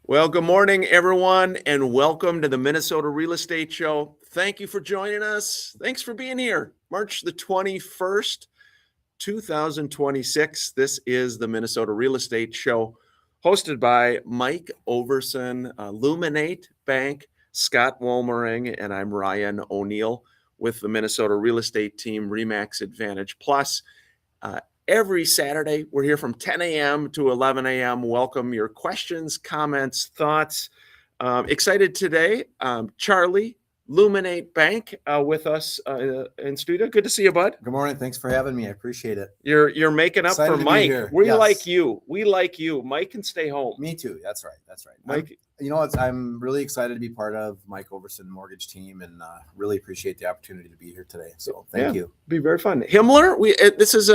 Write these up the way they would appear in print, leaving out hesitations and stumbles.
Well, good morning, everyone, and welcome to the Minnesota Real Estate Show. Thank you for joining us. Thanks for being here. March the 21st, 2026. This is the Minnesota Real Estate Show, hosted by Mike Overson, Luminate Bank, Scott Wolmering, and I'm Ryan O'Neill with the Minnesota Real Estate Team, Remax Advantage Plus. Every Saturday, we're here from 10 a.m. to 11 a.m. Welcome your questions, comments, thoughts. Excited today. Charlie, Luminate Bank, with us in studio. Good to see you, bud. Good morning. Thanks for having me. I appreciate it. You're making up Excited for to be Mike. here. We Yes. like you. We like you. Mike can stay home. Me too. That's right. That's right. Mike, I'm really excited to be part of Mike Overson Mortgage Team, and really appreciate the opportunity to be here today. So thank you. Be very fun. Himmler, this is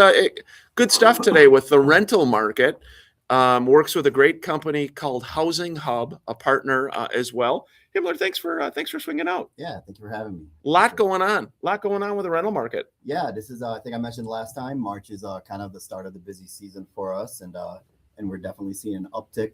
good stuff today with the rental market. Works with a great company called Housing Hub, a partner as well. Himmler, thanks for swinging out. Yeah, thank you for having me. Lot going on with the rental market. Yeah, this is I think I mentioned last time, March is kind of the start of the busy season for us, and we're definitely seeing an uptick.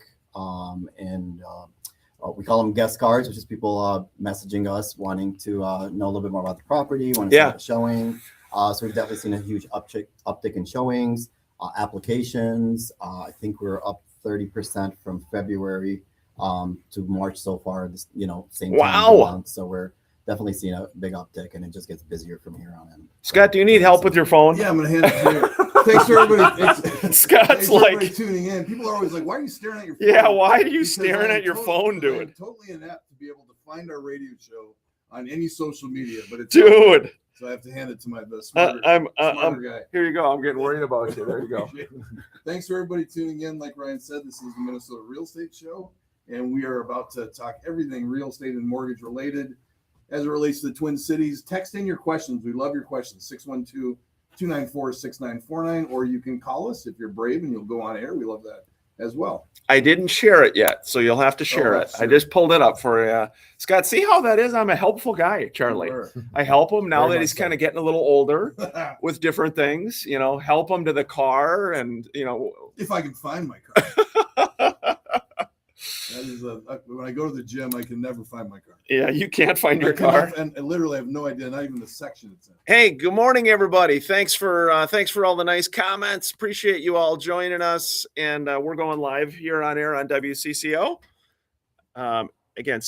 We call them guest cards, which is people messaging us wanting to know a little bit more about the property, want to see the showing. So we've definitely seen a huge uptick in showings, applications. I think we're up 30% from February to March so far. This, same time of the month. So we're definitely seeing a big uptick, and it just gets busier from here on in. Scott, do you need help with your phone? Yeah, I'm gonna hand it to you. Thanks for everybody. Scott's everybody tuning in. People are always like, "Why are you staring at your phone?" Yeah, why are you staring at your phone, dude? I'm totally inept to be able to find our radio show on any social media, but it's dude. So I have to hand it to the smarter guy. Here you go. I'm getting worried about you. There you go. Thanks for everybody tuning in. Like Ryan said, this is the Minnesota Real Estate Show, and we are about to talk everything real estate and mortgage related as it relates to the Twin Cities. Text in your questions. We love your questions. 612-294-6949, or you can call us if you're brave and you'll go on air. We love that as well. I didn't share it yet, so you'll have to share it. Sure. I just pulled it up for you. Scott, see how that is? I'm a helpful guy, Charlie. Sure. I help him now that he's kind of getting a little older with different things, help him to the car and, If I can find my car. That is when I go to the gym, I can never find my car. Yeah, you can't find your car. And I literally have no idea, not even the section it's in. Hey, good morning, everybody. Thanks for all the nice comments. Appreciate you all joining us. And we're going live here on air on WCCO. Again,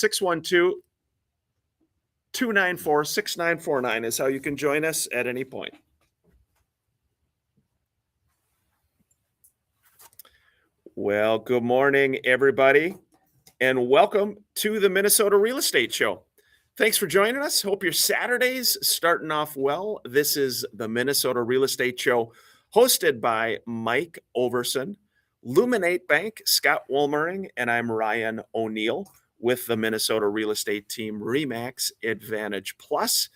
612-294-6949 is how you can join us at any point. Well, good morning, everybody, and welcome to the Minnesota Real Estate Show. Thanks for joining us. Hope your Saturday's starting off well. This is the Minnesota Real Estate Show, hosted by Mike Overson, Luminate Bank, Scott Wolmering, and I'm Ryan O'Neill with the Minnesota Real Estate Team, Remax Advantage Plus.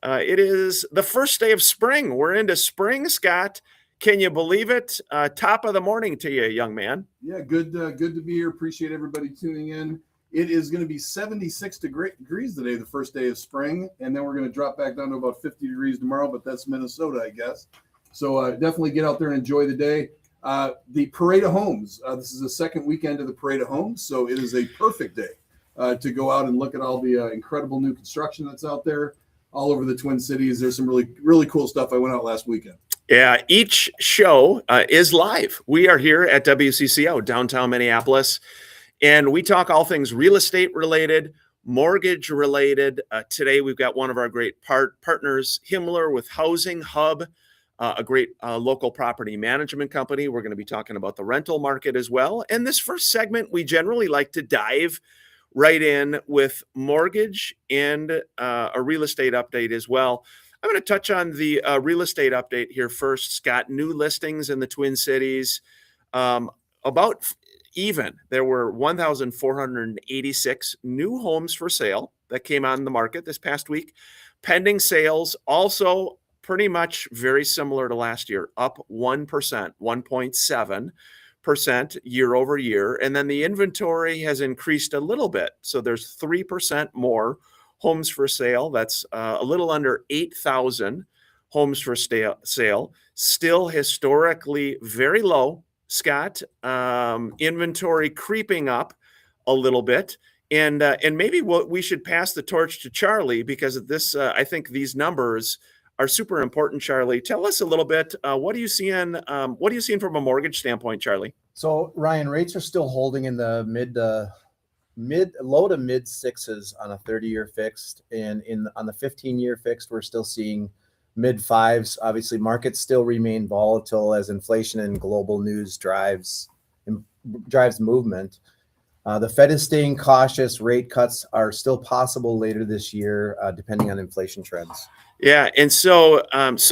It is the first day of spring. We're into spring, Scott. Can you believe it? Top of the morning to you, young man. Yeah, good to be here. Appreciate everybody tuning in. It is going to be 76 degrees today, the first day of spring, and then we're going to drop back down to about 50 degrees tomorrow, but that's Minnesota, I guess. So definitely get out there and enjoy the day. The Parade of Homes. This is the second weekend of the Parade of Homes, so it is a perfect day to go out and look at all the incredible new construction that's out there all over the Twin Cities. There's some really, really cool stuff. I went out last weekend. Yeah, each show is live. We are here at WCCO, downtown Minneapolis, and we talk all things real estate related, mortgage related. Today, we've got one of our great partners, Himmler with Housing Hub, a great local property management company. We're going to be talking about the rental market as well. And this first segment, we generally like to dive right in with mortgage and a real estate update as well. I'm going to touch on the real estate update here first, Scott. New listings in the Twin Cities, about even. There were 1,486 new homes for sale that came on the market this past week. Pending sales also pretty much very similar to last year, up 1%, 1.7% year over year. And then the inventory has increased a little bit. So there's 3% more homes for sale. That's a little under 8,000 homes for sale. Still historically very low, Scott. Inventory creeping up a little bit. And maybe we should pass the torch to Charlie, because of this, I think these numbers are super important. Charlie, tell us a little bit. What are you seeing? What are you seeing from a mortgage standpoint, Charlie? So Ryan, rates are still holding in the low to mid sixes on a 30-year fixed, and on the 15-year fixed, we're still seeing mid fives. Obviously, markets still remain volatile as inflation and global news drives movement. The Fed is staying cautious. Rate cuts are still possible later this year, depending on inflation trends. Yeah, and so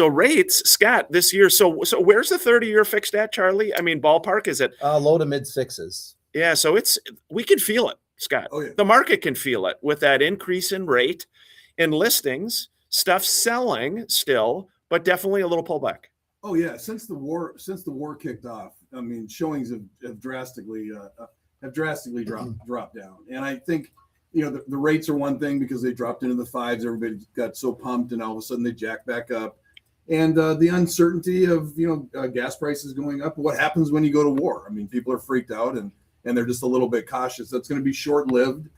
rates, Scott, this year. So where's the 30-year fixed at, Charlie? I mean, ballpark, is it? Low to mid sixes. Yeah, so we can feel it, Scott. Oh, yeah. The market can feel it with that increase in rate, in listings, stuff selling still, but definitely a little pullback. Oh yeah, since the war kicked off, I mean, showings have drastically dropped down. And I think, the rates are one thing because they dropped into the fives. Everybody got so pumped, and all of a sudden they jacked back up. And the uncertainty of gas prices going up. What happens when you go to war? I mean, people are freaked out and they're just a little bit cautious. That's going to be short-lived.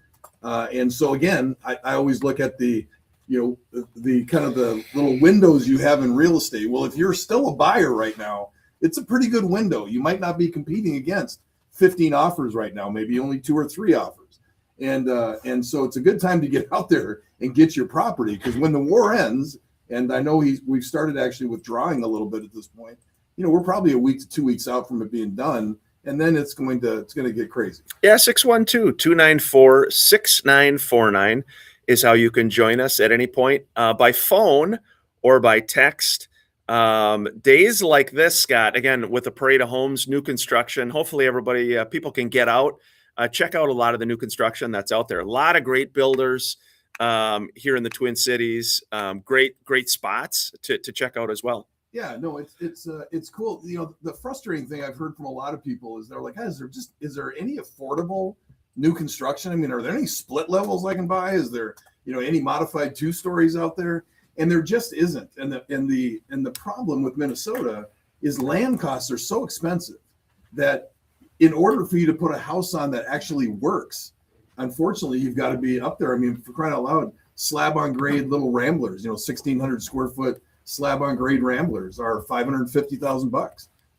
And so again, I always look at the kind of the little windows you have in real estate. Well, if you're still a buyer right now, it's a pretty good window. You might not be competing against 15 offers right now, maybe only 2 or 3 offers. And so it's a good time to get out there and get your property, because when the war ends, and I know we've started actually withdrawing a little bit at this point, we're probably a week to 2 weeks out from it being done. And then it's going to get crazy. Yeah, 612-294-6949 is how you can join us at any point, by phone or by text. Days like this, Scott, again, with the parade of homes, new construction, hopefully everybody, people can get out, check out a lot of the new construction that's out there. A lot of great builders here in the Twin Cities, great spots to check out as well. Yeah, no, it's cool. The frustrating thing I've heard from a lot of people is they're like, hey, is there any affordable new construction? I mean, are there any split levels I can buy? Is there, any modified 2-stories out there? And there just isn't. And the problem with Minnesota is land costs are so expensive that in order for you to put a house on that actually works, unfortunately, you've got to be up there. I mean, for crying out loud, slab on grade little Ramblers, 1,600 square foot slab on grade Ramblers are $550,000. I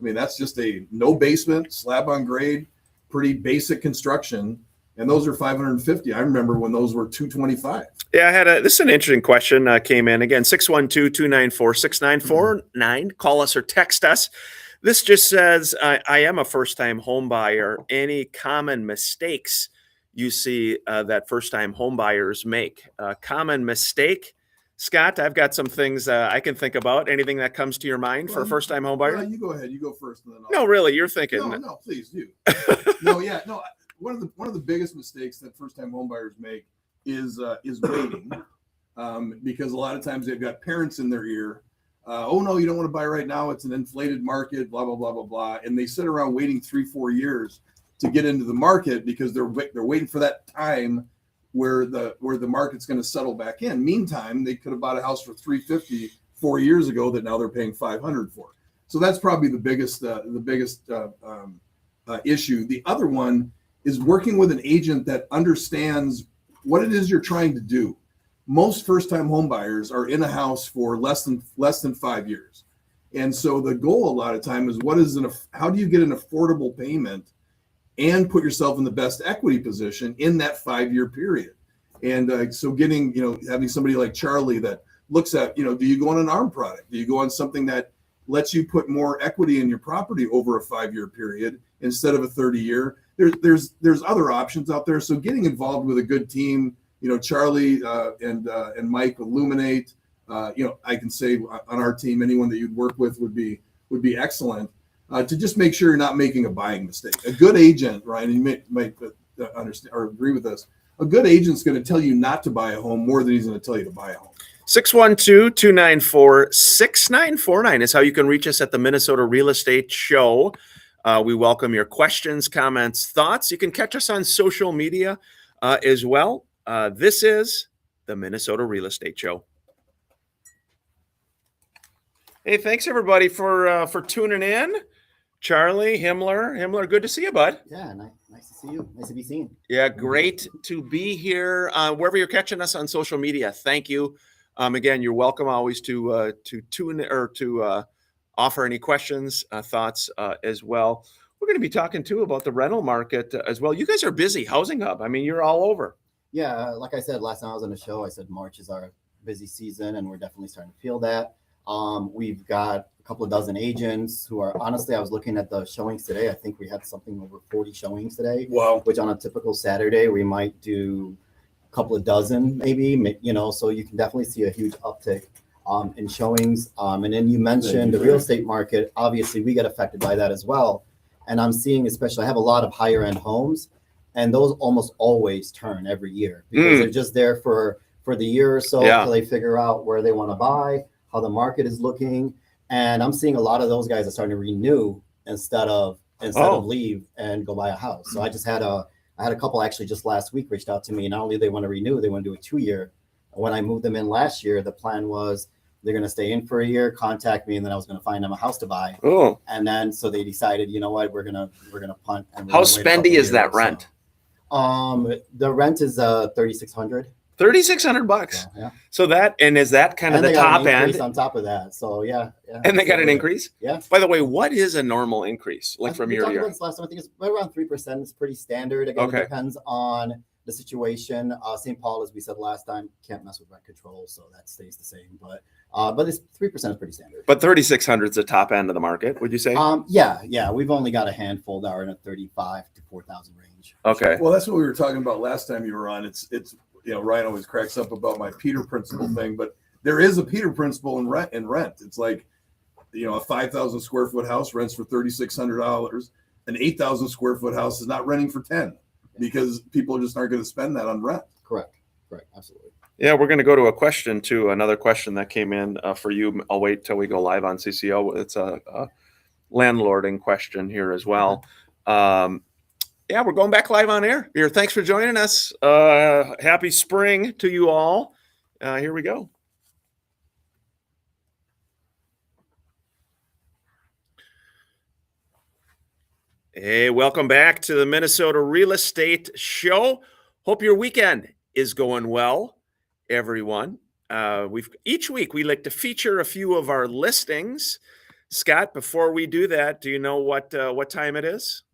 mean, that's just a no basement, slab on grade, pretty basic construction. And those are 550. I remember when those were 225. Yeah, this is an interesting question came in. Again, 612-294-6949. Call us or text us. This just says, I am a first-time home buyer. Any common mistakes you see that first-time home buyers make? Common mistake? Scott, I've got some things I can think about. Anything that comes to your mind for a first-time home buyer? You go ahead. You go first. And then No, really, you're thinking. No, please do. No. One of the biggest mistakes that first-time home buyers make is waiting, because a lot of times they've got parents in their ear. Oh no, you don't want to buy right now. It's an inflated market. Blah blah blah blah blah. And they sit around waiting 3-4 years to get into the market because they're waiting for that time where the market's going to settle back in. Meantime, they could have bought a house for $350 4 years ago that now they're paying $500 for. So that's probably the biggest issue. The other one is working with an agent that understands what it is you're trying to do. Most first-time home buyers are in a house for less than 5 years. And so the goal a lot of time is how do you get an affordable payment and put yourself in the best equity position in that 5-year period? And so getting, having somebody like Charlie that looks at, do you go on an ARM product? Do you go on something that lets you put more equity in your property over a 5-year period instead of a 30-year? There's other options out there. So getting involved with a good team, Charlie and Mike Illuminate, I can say on our team, anyone that you'd work with would be excellent, to just make sure you're not making a buying mistake. A good agent, Ryan, and you might understand or agree with us, a good agent's going to tell you not to buy a home more than he's going to tell you to buy a home. 612-294-6949 is how you can reach us at the Minnesota Real Estate Show. We welcome your questions, comments, thoughts. You can catch us on social media as well. This is the Minnesota Real Estate Show. Hey, thanks everybody for tuning in. Charlie Himmler, good to see you, bud. Yeah, nice to see you. Nice to be seen. Yeah, great to be here. Wherever you're catching us on social media, thank you. Again, you're welcome always to tune or to offer any questions, thoughts as well. We're going to be talking too about the rental market as well. You guys are busy, Housing Hub. I mean, you're all over. Yeah, like I said last time I was on the show, I said March is our busy season, and we're definitely starting to feel that. We've got a couple of dozen agents who are, honestly, I was looking at the showings today. I think we had something over 40 showings today. Wow. Which on a typical Saturday, we might do a couple of dozen, maybe, so you can definitely see a huge uptick in showings. And then you mentioned the real estate market. Obviously, we get affected by that as well. And I'm seeing, especially, I have a lot of higher end homes, and those almost always turn every year because they're just there for the year or so until they figure out where they want to buy, how the market is looking. And I'm seeing a lot of those guys are starting to renew instead of leave and go buy a house. So I had a couple actually just last week reached out to me. Not only they want to renew, they want to do a 2-year. When I moved them in last year, the plan was they're going to stay in for a year, contact me, and then I was going to find them a house to buy. Oh, And then so they decided, you know what, we're gonna punt. And how spendy is that rent? The rent is $3,600. $3,600. So, yeah. So that, and is that kind of And the they got top an increase end? on top of that. So yeah. And they got an increase? Yeah. By the way, what is a normal increase like from We year to talked year? about this last time. I think it's right around 3%. It's pretty standard. Again, Okay. It depends on the situation. St. Paul, as we said last time, can't mess with rent control, so that stays the same. But it's 3% is pretty standard. But 3,600 is the top end of the market, would you say? Yeah. We've only got a handful that are in a 35 to 4,000 range. Okay. Well, that's what we were talking about last time you were on. It's Ryan always cracks up about my Peter principle thing, but there is a Peter principle in rent. It's like, a 5,000 square foot house rents for $3,600. An 8,000 square foot house is not renting for 10 because people just aren't going to spend that on rent. Correct. Absolutely. Yeah, we're going to go to a question too. Another question that came in for you. I'll wait till we go live on CCO. It's a landlording question here as well. Yeah, we're going back live on air here. Thanks for joining us. Happy spring to you all. Here we go. Hey, welcome back to the Minnesota Real Estate Show. Hope your weekend is going well, everyone. Each week we like to feature a few of our listings. Scott, before we do that, do you know what time it is?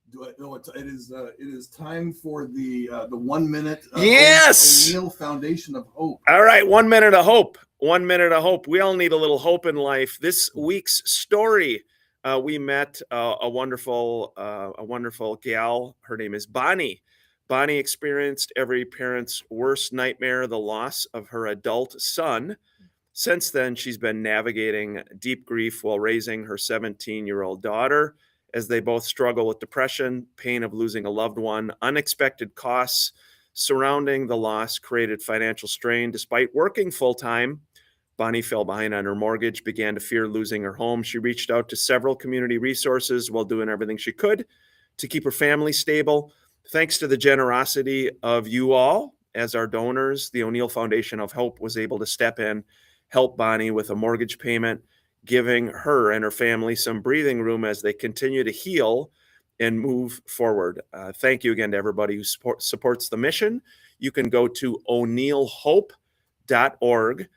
Do I know what it is? It is time for the 1 minute. Yes! O'Neill Foundation of Hope. All right, 1 minute of hope. 1 minute of hope. We all need a little hope in life. This week's story, we met a wonderful gal. Her name is Bonnie. Bonnie experienced every parent's worst nightmare, the loss of her adult son. Since then, she's been navigating deep grief while raising her 17-year-old daughter, as they both struggle with depression, pain of losing a loved one, unexpected costs surrounding the loss created financial strain. Despite working full-time, Bonnie fell behind on her mortgage, began to fear losing her home. She reached out to several community resources while doing everything she could to keep her family stable. Thanks to the generosity of you all as our donors, the O'Neill Foundation of Hope was able to step in, help Bonnie with a mortgage payment, giving her and her family some breathing room as they continue to heal and move forward. Thank you again to everybody who supports the mission. You can go to o'neillhope.org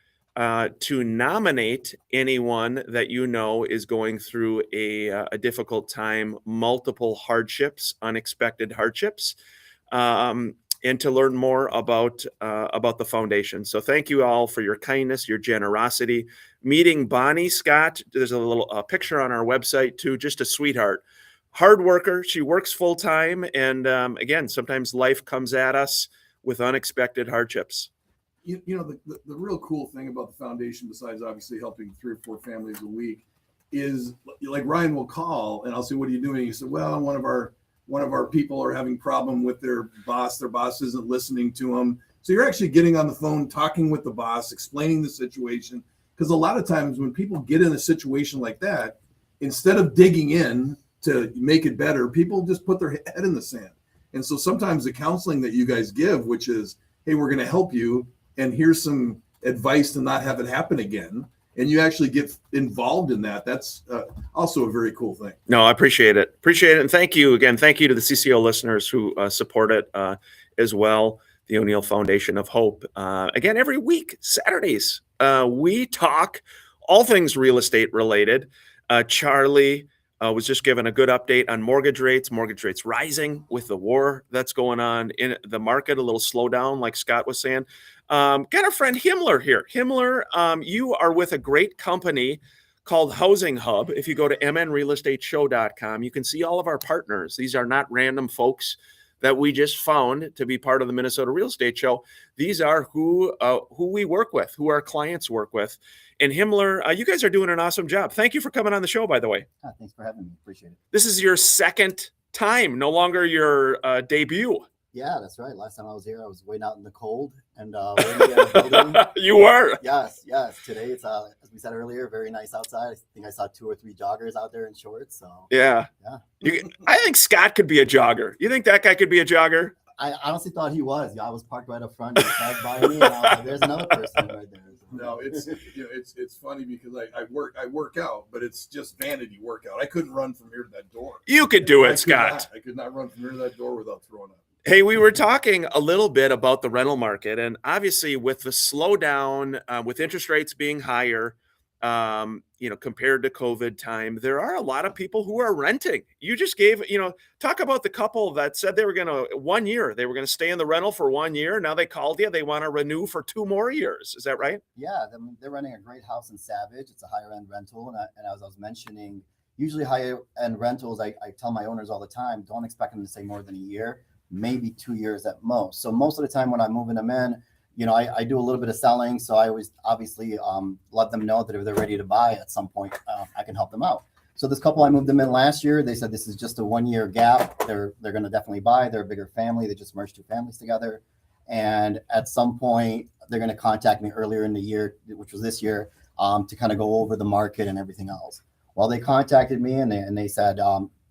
to nominate anyone that you know is going through a difficult time, multiple hardships, unexpected hardships, and to learn more about the foundation. So thank you all for your kindness, your generosity. Meeting Bonnie, Scott, there's a little picture on our website too, just a sweetheart. Hard worker, she works full time. And again, sometimes life comes at us with unexpected hardships. The real cool thing about the foundation, besides obviously helping 3 or 4 families a week, is like Ryan will call and I'll say, "What are you doing?" He said, "Well, one of our people are having problem with their boss. Their boss isn't listening to them." So you're actually getting on the phone, talking with the boss, explaining the situation. Because a lot of times when people get in a situation like that, instead of digging in to make it better, people just put their head in the sand. And so sometimes the counseling that you guys give, which is, "Hey, we're going to help you, and here's some advice to not have it happen again," and you actually get involved in that. That's also a very cool thing. No, I appreciate it. Appreciate it. And thank you again. Thank you to the CCO listeners who support it as well. The O'Neill Foundation of Hope. Again, every week, Saturdays, we talk all things real estate related. Charlie was just given a good update on mortgage rates rising with the war that's going on in the market, a little slowdown, like Scott was saying. Got our friend Himmler here. Himmler, you are with a great company called Housing Hub. If you go to mnrealestateshow.com, you can see all of our partners. These are not random folks that we just found to be part of the Minnesota Real Estate Show. These are who we work with, who our clients work with. And Himmler, you guys are doing an awesome job. Thank you for coming on the show, by the way. Thanks for having me. Appreciate it. This is your second time, no longer your debut. Yeah, that's right. Last time I was here, I was waiting out in the cold and waiting to get a building. You were. Yes. Today it's as we said earlier, very nice outside. I think I saw 2 or 3 joggers out there in shorts. So Yeah. I think Scott could be a jogger. You think that guy could be a jogger? I honestly thought he was. Yeah, I was parked right up front. He passed by me, and I was like, "There's another person right there." No, it's funny because I work out, but it's just vanity workout. I couldn't run from here to that door. You could do it, Scott. I could not run from here to that door without throwing up. Hey, we were talking a little bit about the rental market, and obviously with the slowdown, with interest rates being higher, compared to COVID time, there are a lot of people who are renting. You just gave, talk about the couple that said they were going to 1 year, they were going to stay in the rental for 1 year. Now they called you, they want to renew for 2 more years. Is that right? Yeah, they're renting a great house in Savage. It's a higher end rental, and as I was mentioning, usually higher end rentals, I tell my owners all the time, don't expect them to stay more than a year, maybe 2 years at most. So most of the time when I'm moving them in, I do a little bit of selling. So I always obviously let them know that if they're ready to buy at some point, I can help them out. So this couple, I moved them in last year. They said this is just a 1 year gap. They're going to definitely buy. They're a bigger family. They just merged 2 families together. And at some point, they're going to contact me earlier in the year, which was this year, to kind of go over the market and everything else. Well, they contacted me and they said,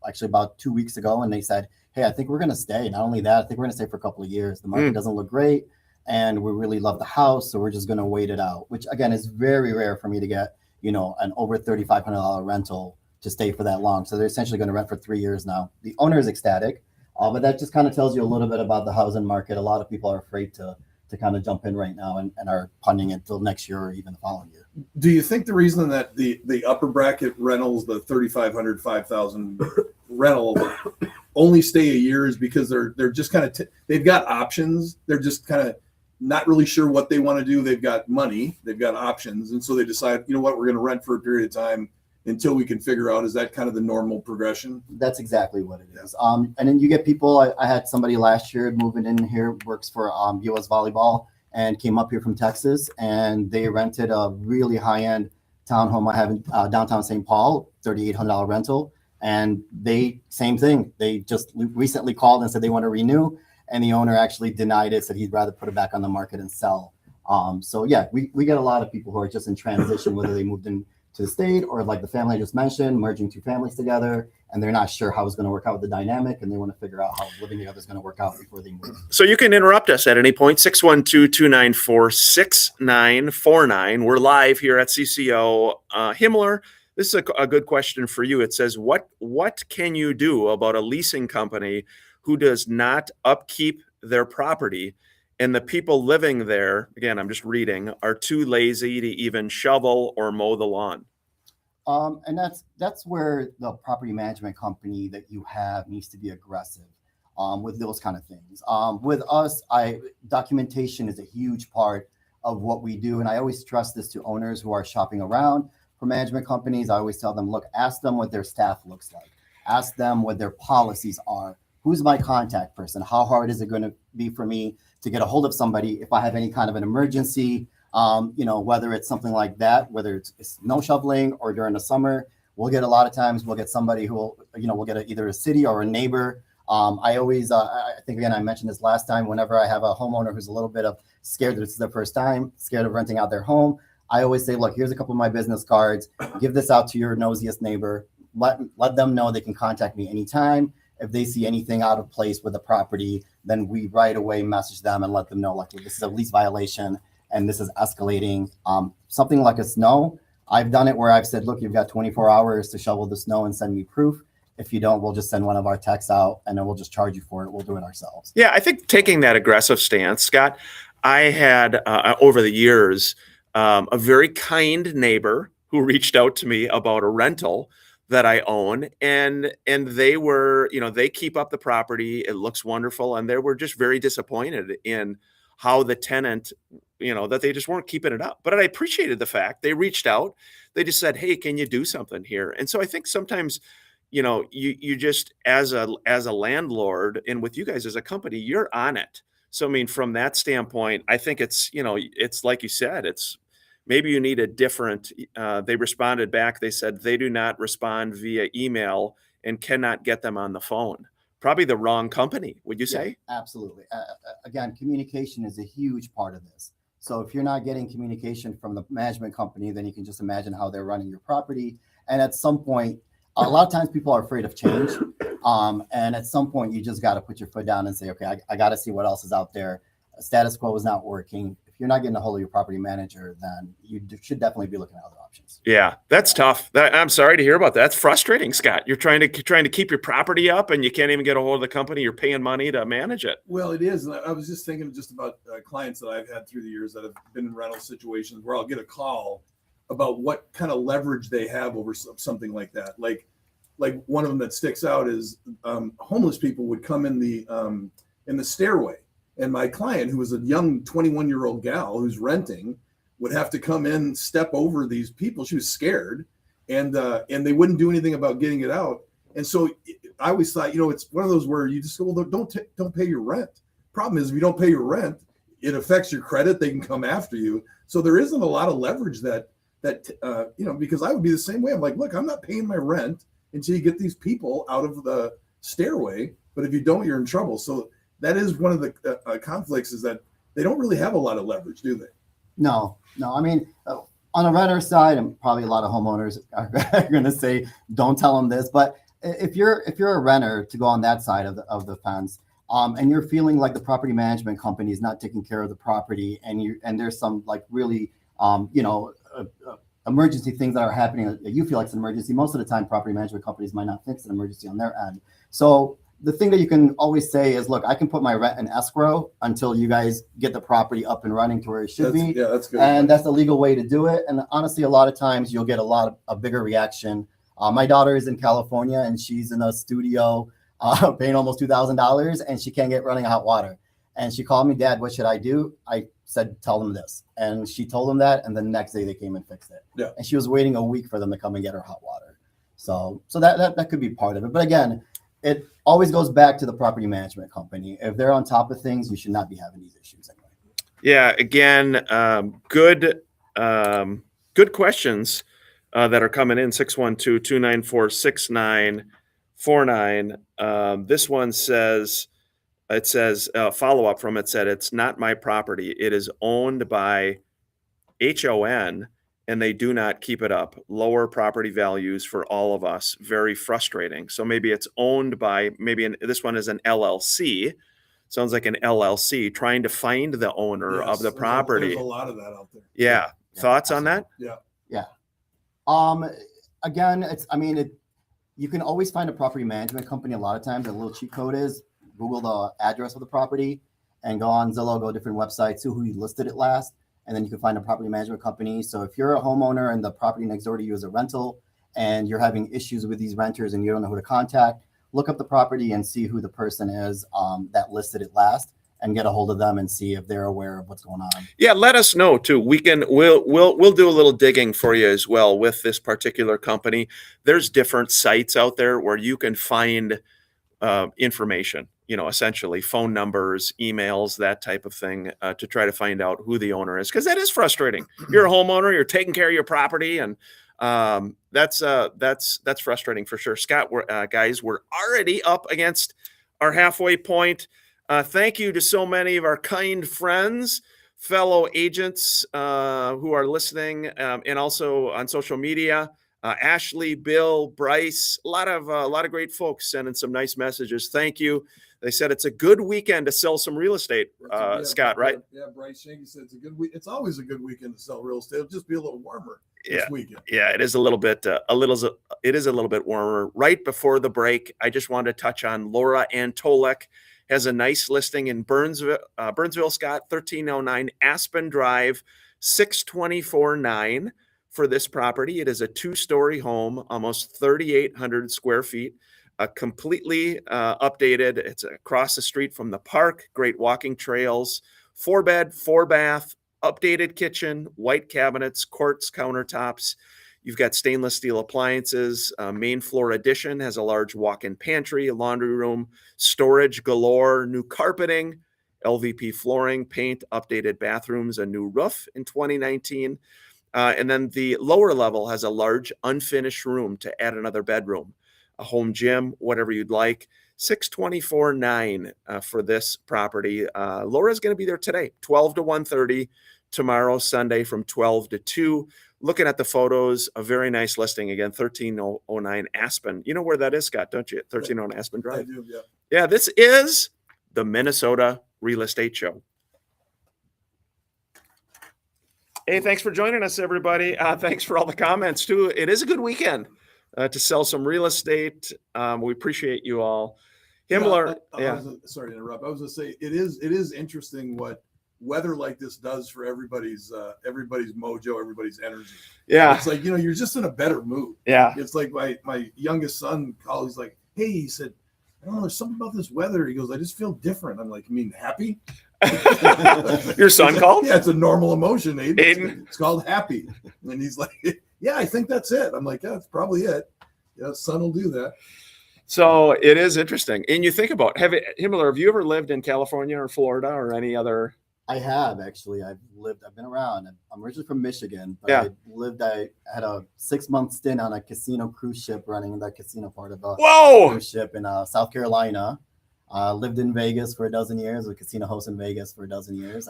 actually about 2 weeks ago, and they said, hey, I think we're going to stay. Not only that, I think we're going to stay for a couple of years. The market doesn't look great, and we really love the house, so we're just going to wait it out, which, again, is very rare for me to get, an over $3,500 rental to stay for that long. So they're essentially going to rent for 3 years now. The owner is ecstatic, but that just kind of tells you a little bit about the housing market. A lot of people are afraid to kind of jump in right now and are punting it till next year or even the following year. Do you think the reason that the upper bracket rentals, the 3,500, 5,000 rental only stay a year is because they're just kind of they've got options. They're just kind of not really sure what they want to do. They've got money, they've got options, and so they decide, we're going to rent for a period of time until we can figure out, is that kind of the normal progression? That's exactly what it is. And then you get people, I had somebody last year moving in here, works for US Volleyball, and came up here from Texas, and they rented a really high-end townhome I have in downtown St. Paul, $3,800 rental. And same thing. They just recently called and said they want to renew, and the owner actually denied it, said he'd rather put it back on the market and sell. So yeah, we get a lot of people who are just in transition, whether they moved in to the state or, like the family I just mentioned, merging 2 families together, and they're not sure how it's going to work out with the dynamic, and they want to figure out how living together is going to work out before they move. So you can interrupt us at any point, 612-294-6949. We're live here at CCO. Himmler, this is a good question for you. It says, what can you do about a leasing company who does not upkeep their property, and the people living there, again, I'm just reading, are too lazy to even shovel or mow the lawn? And that's where the property management company that you have needs to be aggressive with those kind of things. With us, documentation is a huge part of what we do. And I always stress this to owners who are shopping around for management companies. I always tell them, look, ask them what their staff looks like. Ask them what their policies are. Who's my contact person? How hard is it going to be for me to get a hold of somebody if I have any kind of an emergency? Whether it's something like that, whether it's snow shoveling or during the summer, we'll get somebody who will, we'll get either a city or a neighbor. I always, I think, again, I mentioned this last time, whenever I have a homeowner who's a little bit scared that it's their first time, scared of renting out their home, I always say, look, here's a couple of my business cards. Give this out to your nosiest neighbor. Let them know they can contact me anytime. If they see anything out of place with the property, then we right away message them and let them know, like, this is a lease violation and this is escalating. Something like a snow, I've done it where I've said, look, you've got 24 hours to shovel the snow and send me proof. If you don't, we'll just send one of our techs out and then we'll just charge you for it. We'll do it ourselves. Yeah, I think taking that aggressive stance, Scott, I had over the years a very kind neighbor who reached out to me about a rental that I own, and they were, they keep up the property. It looks wonderful, and they were just very disappointed in how the tenant, that they just weren't keeping it up. But I appreciated the fact they reached out. They just said, "Hey, can you do something here?" And so I think sometimes, you just as a landlord, and with you guys as a company, you're on it. So I mean, from that standpoint, I think it's it's like you said, it's maybe you need a different. They responded back. They said they do not respond via email and cannot get them on the phone. Probably the wrong company, would you say? Yeah, absolutely. Again, communication is a huge part of this. So if you're not getting communication from the management company, then you can just imagine how they're running your property. And at some point, a lot of times people are afraid of change. And at some point, you just got to put your foot down and say, okay, I got to see what else is out there. Status quo is not working. If you're not getting a hold of your property manager, then you should definitely be looking at other options. Yeah, that's tough. I'm sorry to hear about that. That's frustrating, Scott. You're trying to keep your property up, and you can't even get a hold of the company. You're paying money to manage it. Well, it is. And I was just thinking just about clients that I've had through the years that have been in rental situations where I'll get a call about what kind of leverage they have over something like that. Like one of them that sticks out is homeless people would come in the stairway. And my client, who was a young 21-year-old gal who's renting, would have to come in, step over these people. She was scared, and they wouldn't do anything about getting it out. And so I always thought, it's one of those where you just go, well, don't pay your rent. Problem is, if you don't pay your rent, it affects your credit. They can come after you. So there isn't a lot of leverage that because I would be the same way. I'm like, look, I'm not paying my rent until you get these people out of the stairway. But if you don't, you're in trouble. So that is one of the conflicts, is that they don't really have a lot of leverage, do they? No. I mean, on the renter side, and probably a lot of homeowners are going to say, don't tell them this. But if you're a renter, to go on that side of the fence, and you're feeling like the property management company is not taking care of the property, and there's some like really, emergency things that are happening that you feel like it's an emergency. Most of the time, property management companies might not fix an emergency on their end. So the thing that you can always say is, look, I can put my rent in escrow until you guys get the property up and running to where it should be. Yeah, that's good. And that's the legal way to do it. And honestly, a lot of times you'll get a bigger reaction. My daughter is in California, and she's in a studio paying almost $2,000, and she can't get running hot water. And she called me, Dad, what should I do? I said, tell them this. And she told them that. And the next day they came and fixed it. Yeah. And she was waiting a week for them to come and get her hot water. So that could be part of it. But again, it always goes back to the property management company. If they're on top of things, you should not be having these issues anyway. Yeah, again, good questions that are coming in. 612-294-6949. This one says, follow up from it said, it's not my property. It is owned by HON, and they do not keep it up. Lower property values for all of us. Very frustrating. So maybe it's owned by, this one is an LLC. Sounds like an LLC trying to find the owner of the property. There's a lot of that out there. Yeah. Thoughts on that? Yeah. Again, you can always find a property management company. A lot of times, a little cheat code is Google the address of the property and go on Zillow, go different websites, see who listed it last. And then you can find a property management company. So if you're a homeowner and the property next door to you is a rental, and you're having issues with these renters and you don't know who to contact, look up the property and see who the person is that listed it last, and get a hold of them and see if they're aware of what's going on. Yeah, let us know too. We'll do a little digging for you as well with this particular company. There's different sites out there where you can find information, essentially phone numbers, emails, that type of thing, to try to find out who the owner is. Because that is frustrating. You're a homeowner, you're taking care of your property, and that's frustrating for sure. Scott, guys, we're already up against our halfway point. Thank you to so many of our kind friends, fellow agents who are listening, and also on social media. Ashley, Bill, Bryce, a lot of great folks sending some nice messages. Thank you. They said it's a good weekend to sell some real estate, Scott, right? Yeah, Bryce Shanky said it's a good week. It's always a good weekend to sell real estate. It'll just be a little warmer. this weekend. Yeah, it is a little bit warmer. Right before the break, I just wanted to touch on Laura Antolek has a nice listing in Burnsville, Scott, 1309 Aspen Drive, 624.9 for this property. It is a 2-story home, almost 3,800 square feet, completely updated. It's across the street from the park, great walking trails, 4-bed, 4-bath, updated kitchen, white cabinets, quartz countertops. You've got stainless steel appliances. Main floor addition has a large walk-in pantry, a laundry room, storage galore, new carpeting, LVP flooring, paint, updated bathrooms, a new roof in 2019. And then the lower level has a large unfinished room to add another bedroom, a home gym, whatever you'd like. 624.9 for this property. Laura's going to be there today, 12 to 1:30. Tomorrow, Sunday, from 12 to 2. Looking at the photos, a very nice listing. Again, 1309 Aspen. You know where that is, Scott, don't you? 1309 Aspen I Drive. do, yeah. Yeah, this is the Minnesota Real Estate Show. Hey, thanks for joining us, everybody. Thanks for all the comments, too. It is a good weekend to sell some real estate. We appreciate you all. Himmler, Sorry to interrupt. I was going to say it is interesting what weather like this does for everybody's mojo, everybody's energy. Yeah. It's like, you're just in a better mood. Yeah. It's like my youngest son called. He's like, hey, he said, I don't know, there's something about this weather. He goes, I just feel different. I'm like, you mean happy? Your son called? Yeah, it's a normal emotion, Aiden. Aiden? It's called happy. And he's like, yeah, I think that's it. I'm like, yeah, that's probably it. Yeah, son will do that. So it is interesting. And you think about, Himmler, have you ever lived in California or Florida or any other? I have actually. I've been around. I'm originally from Michigan, but Yeah. I had a 6-month stint on a casino cruise ship running the casino part of a Whoa! cruise ship in South Carolina. Lived in Vegas for a dozen years, a casino host in Vegas for a dozen years.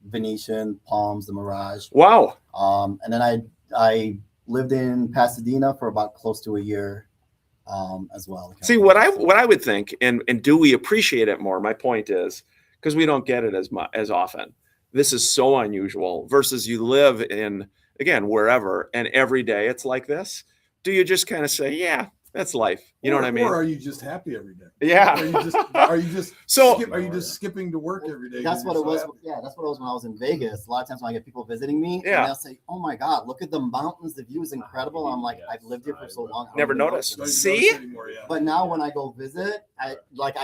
Venetian, Palms, the Mirage. Wow. And then I lived in Pasadena for about close to a year as well. See, what I would think, and do we appreciate it more? My point is, because we don't get it as often. This is so unusual versus you live in, again, wherever, and every day it's like this. Do you just kind of say, yeah, that's life? You know what I mean? Or are you just happy every day? Yeah. Are you just So are you just skipping to work every day? That's what it was. Happy? Yeah, that's what it was when I was in Vegas. A lot of times when I get people visiting me, Yeah. and they'll say, "Oh my God, look at the mountains! The view is incredible." I'm like, I've lived here for so long. I don't Never even noticed. notice Don't it. notice See? anymore, yeah. But now when I go visit, I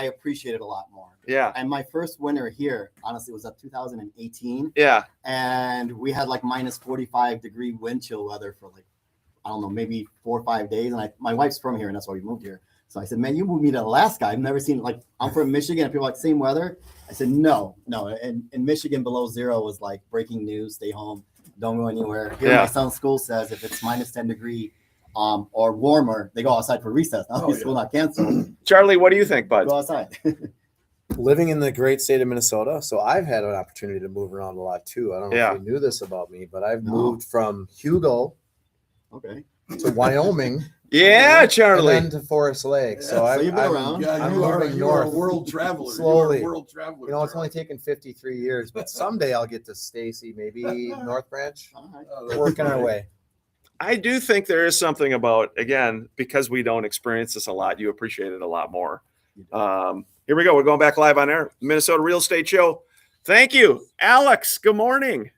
appreciate it a lot more. yeah, And my first winter here, honestly, was at 2018, yeah, and we had like minus 45-degree wind chill weather for like, I don't know, maybe 4 or 5 days. And my wife's from here, and that's why we moved here. So I said, man, you moved me to Alaska. I've never seen, like, I'm from Michigan. And people are like, same weather. I said, no. In Michigan, below zero was like breaking news. Stay home. Don't go anywhere. Here, Yeah. my son's school says if it's minus 10 degree or warmer, they go outside for recess. Now Oh, school not canceled. Charlie, what do you think, bud? Go outside. Living in the great state of Minnesota, so I've had an opportunity to move around a lot too. I don't know Yeah. if you knew this about me, but I've No. moved from Hugo Okay. to Wyoming Yeah, and Charlie. then to Forest Lake. So, Yeah, so you've been around. Yeah, I'm you are moving a north world traveler. slowly. You are a world traveler. You know, it's only taken 53 years, but someday I'll get to Stacy, maybe North Branch. All right. Charlie. Working our way. I do think there is something about, again, because we don't experience this a lot, you appreciate it a lot more. Here we go. We're going back live on air. Minnesota Real Estate Show. Thank you. Alex, good morning.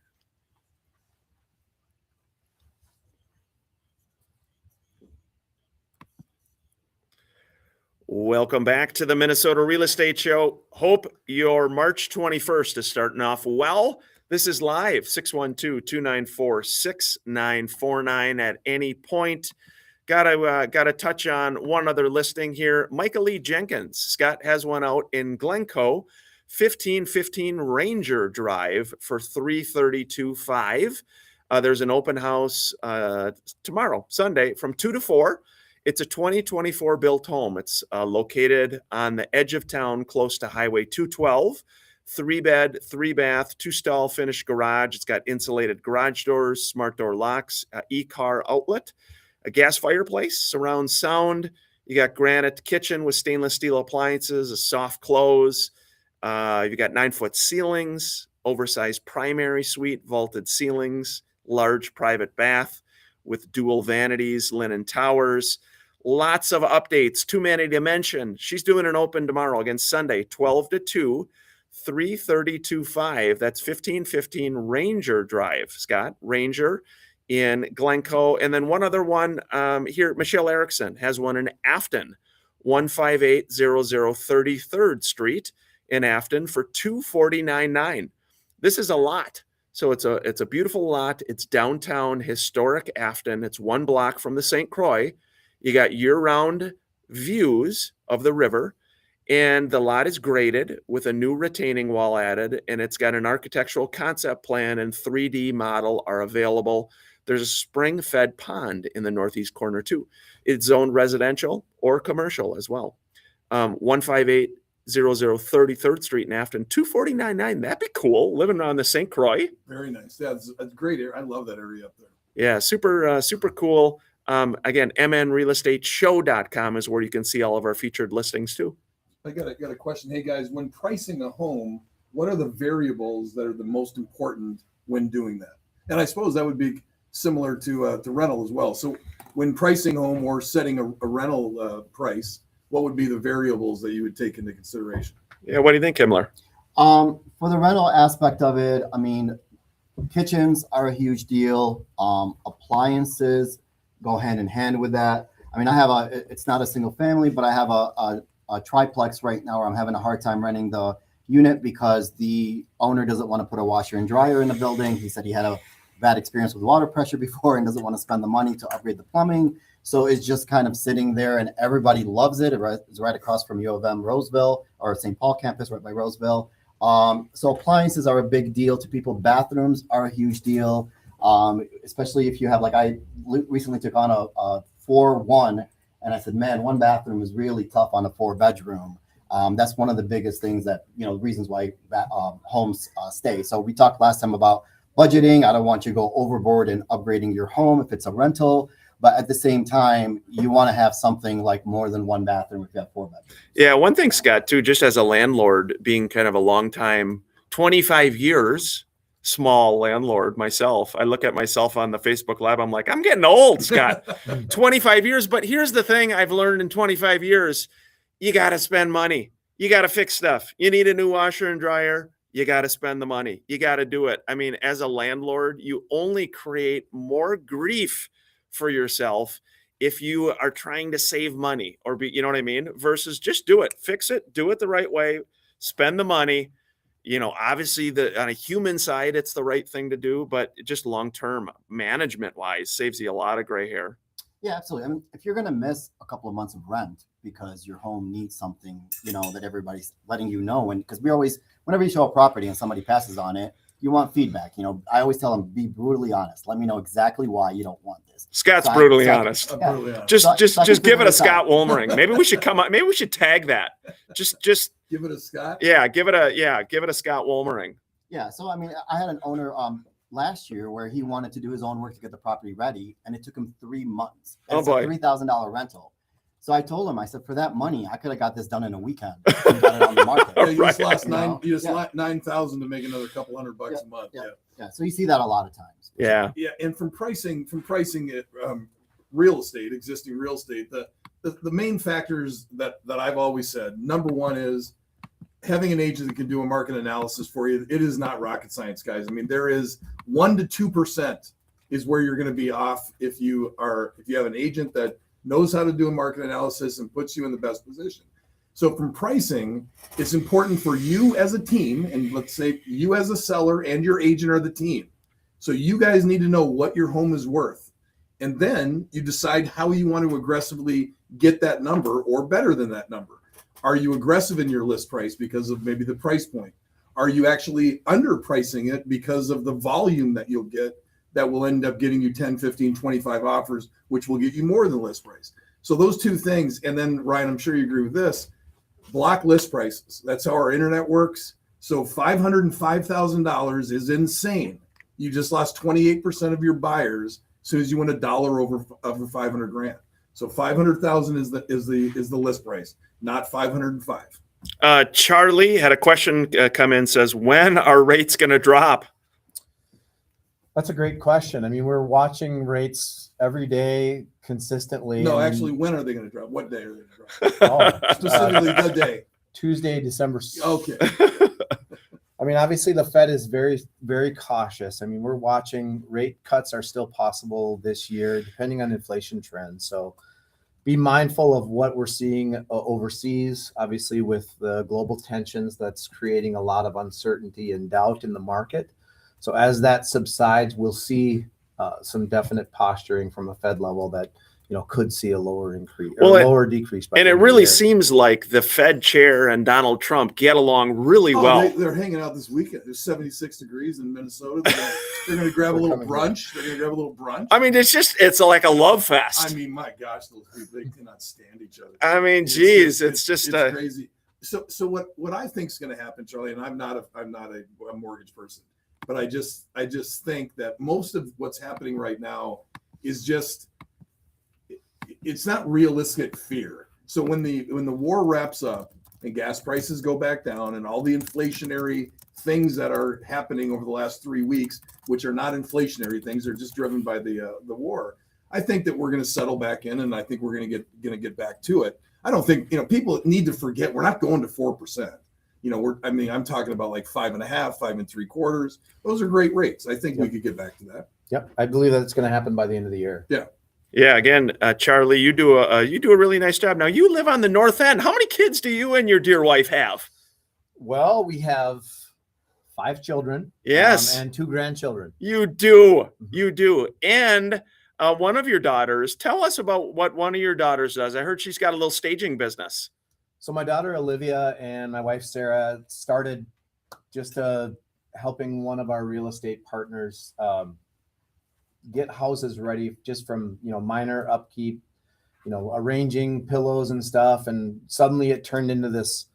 Welcome back to the Minnesota Real Estate Show. Hope your March 21st is starting off well. This is live, 612-294-6949 at any point. Got to touch on one other listing here. Michael Lee Jenkins. Scott has one out in Glencoe, 1515 Ranger Drive for $332,500. There's an open house tomorrow, Sunday, from 2 to 4. It's a 2024 built home. It's located on the edge of town, close to Highway 212. 3-bed, 3-bath, 2-stall finished garage. It's got insulated garage doors, smart door locks, e-car outlet, a gas fireplace, surround sound. You got granite kitchen with stainless steel appliances, a soft close. You got 9-foot ceilings, oversized primary suite, vaulted ceilings, large private bath with dual vanities, linen towers. Lots of updates. Too many to mention. She's doing an open tomorrow against Sunday, 12 to 2, 332.5. That's 1515 Ranger Drive, Scott. Ranger in Glencoe. And then one other one here, Michelle Erickson has one in Afton, 15800 33rd Street in Afton for $249.9. This is a lot. So it's a beautiful lot. It's downtown historic Afton. It's one block from the St. Croix. You got year-round views of the river, and the lot is graded with a new retaining wall added, and it's got an architectural concept plan and 3D model are available. There's a spring-fed pond in the northeast corner too. It's zoned residential or commercial as well. 15800 33rd Street in Afton, $249.9. That'd be cool, living on the St. Croix. Very nice. Yeah, it's a great area. I love that area up there. Yeah, super cool. Again, mnrealestateshow.com is where you can see all of our featured listings too. I got a question. Hey guys, when pricing a home, what are the variables that are the most important when doing that? And I suppose that would be similar to rental as well. So when pricing a home or setting a rental price, what would be the variables that you would take into consideration? Yeah, what do you think, Himmler? For the rental aspect of it, I mean, kitchens are a huge deal. Appliances go hand in hand with that. I mean, it's not a single family, but I have a triplex right now where I'm having a hard time renting the unit because the owner doesn't want to put a washer and dryer in the building. He said he had a bad experience with water pressure before and doesn't want to spend the money to upgrade the plumbing. So it's just kind of sitting there and everybody loves it. It's right across from U of M Roseville or St. Paul campus right by Roseville. So appliances are a big deal to people. Bathrooms are a huge deal. Especially if you have, like, I recently took on a 4-1 and I said, man, one bathroom is really tough on a 4-bedroom. That's one of the biggest things that, reasons why homes stay. So we talked last time about budgeting. I don't want you to go overboard in upgrading your home if it's a rental, but at the same time, you want to have something like more than one bathroom if you have 4 bedrooms. Yeah, one thing, Scott, too, just as a landlord, being kind of a long time, 25 years, small landlord myself, I look at myself on the Facebook Live, I'm like, I'm getting old, Scott. 25 years. But here's the thing I've learned in 25 years. You got to spend money. You got to fix stuff. You need a new washer and dryer. You got to spend the money. You got to do it. I mean, as a landlord, you only create more grief for yourself if you are trying to save money or be, you know what I mean? Versus just do it, fix it, do it the right way, spend the money. Obviously on a human side, it's the right thing to do, but just long-term management wise saves you a lot of gray hair. Yeah, absolutely. I mean, if you're going to miss a couple of months of rent because your home needs something, that everybody's letting you know. And because whenever you show a property and somebody passes on it, you want feedback. I always tell them, be brutally honest. Let me know exactly why you don't want this. Scott's brutally honest. Yeah. Just give it a Scott Woolmering. Maybe we should maybe we should tag that. Just give it a Scott. Yeah, give it a Scott Woolmering. Yeah. So I mean, I had an owner last year where he wanted to do his own work to get the property ready, and it took him 3 months. And oh boy, $3,000 rental. So I told him, I said, for that money, I could have got this done in a weekend. And got it on the market. Yeah, you just lost $9,000 to make another couple $100 a month. Yeah. So you see that a lot of times. Yeah. Yeah. And from pricing it, real estate, existing real estate, the main factors that I've always said, number one is having an agent that can do a market analysis for you. It is not rocket science, guys. I mean, there is 1 to 2% is where you're going to be off if you have an agent that knows how to do a market analysis and puts you in the best position. So from pricing, it's important for you as a team, and let's say you as a seller and your agent are the team. So you guys need to know what your home is worth. And then you decide how you want to aggressively get that number or better than that number. Are you aggressive in your list price because of maybe the price point? Are you actually underpricing it because of the volume that you'll get that will end up getting you 10, 15, 25 offers, which will get you more than list price? So those two things. And then Ryan, I'm sure you agree with this, block list prices. That's how our internet works. So $505,000 is insane. You just lost 28% of your buyers as soon as you went $1 over 500 grand. So 500,000 is the list price, not 505. Charlie had a question come in, says, when are rates going to drop? That's a great question. I mean, we're watching rates every day consistently. No, I mean, actually, when are they going to drop? What day are they going to drop? oh, Specifically, the day. Tuesday, December. Okay. I mean, obviously the Fed is very, very cautious. I mean, we're watching rate cuts are still possible this year, depending on inflation trends. So be mindful of what we're seeing overseas, obviously with the global tensions that's creating a lot of uncertainty and doubt in the market. So as that subsides, we'll see some definite posturing from a Fed level that, could see a lower increase or lower decrease. And it really seems like the Fed chair and Donald Trump get along really well. They're hanging out this weekend. There's 76 degrees in Minnesota. They're going to grab a little brunch. They're going to grab a little brunch. I mean, it's like a love fest. I mean, my gosh, those people, they cannot stand each other. I mean, geez, it's just crazy. So what I think is going to happen, Charlie, and I'm not a mortgage person, but I just think that most of what's happening right now is just, it's not realistic fear. So when the war wraps up and gas prices go back down and all the inflationary things that are happening over the last 3 weeks, which are not inflationary things, they're just driven by the war. I think that we're going to settle back in, and I think we're going to get back to it. I don't think people need to forget we're not going to 4%. I'm talking about like 5.5%, 5.75%. Those are great rates. I think we could get back to that. Yep, I believe that it's going to happen by the end of the year. Yeah. Yeah. Again, Charlie, you do a really nice job. Now you live on the north end. How many kids do you and your dear wife have? Well, we have 5 children. Yes. And 2 grandchildren. You do. You do. And one of your daughters, tell us about what one of your daughters does. I heard she's got a little staging business. So my daughter, Olivia, and my wife, Sarah, started just helping one of our real estate partners get houses ready just from, minor upkeep, arranging pillows and stuff. And suddenly it turned into this